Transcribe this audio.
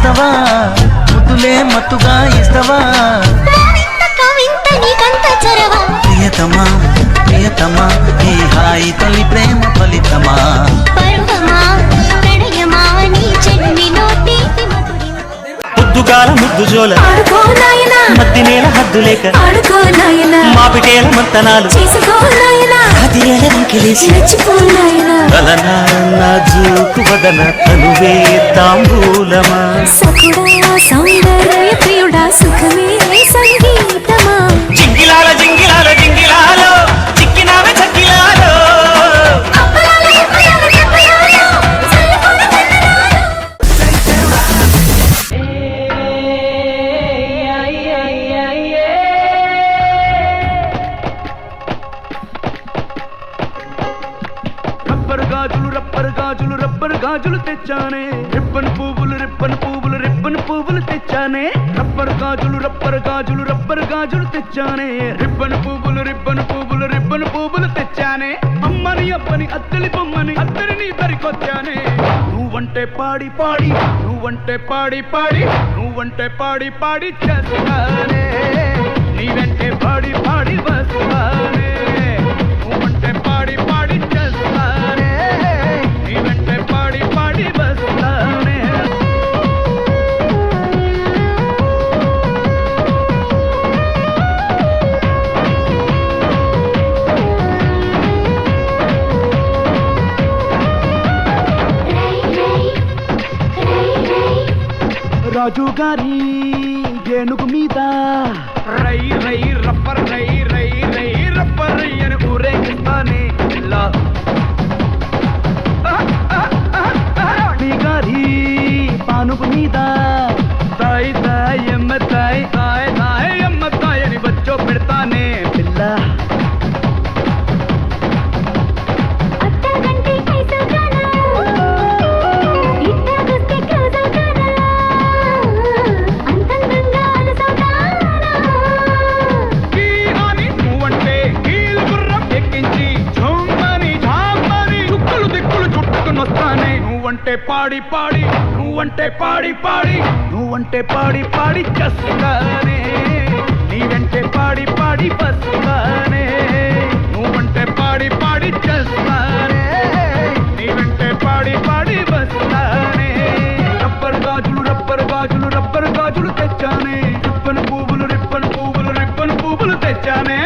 వస్తవా ముద్దులే మత్తుగా ఇస్తవా ప్రియతమా ప్రియతమా ఈ హాయి తొలి ప్రేమ ఫలితమా పొద్దుగాల ముద్దు జోల మద్ది నేల హద్దు లేక మాపిటేల మంతనాలు జూకు వదన తనువే తాంబూలమా సౌందర్య ప్రియుడా సుఖమే సంగీతమా జింగిలాల జింగిలాల జింగిలాలో చిక్కినావే చక్కిలాలో రబ్బర్ గాజులు తెచ్చానే రిబ్బన్ పువ్వులు తెచ్చానే రబ్బర్ గాజులు తెచ్చానే రిబ్బన్ పువ్వులు తెచ్చానే అమ్మని అబ్బని అత్తలి బొమ్మని అత్తరిని దరికొచ్చానే నువ్వంటే పాడి చేస్తానే నీ వెంటే పాడి వస్తానే నువ్వంటే పాడి చేస్తానే నీ వెంటే పాడి వస్తానే రాజు గారి ఏనుగు మీద రై రప్పర్ అని ఊరేగిస్తానే గారి పానుగు మీద తాయి ఎమ్మ తాయి అని బచ్చో పెడతానే పిల్ల నువ్వంటే పాడి చేస్తానే నీ వెంటే పాడి వస్తానే నువ్వంటే పాడి చేస్తానే నీ వెంటే పాడి వస్తానే రబ్బర్ గాజులు తెచ్చానే రిబ్బన్ పువ్వులు తెచ్చానే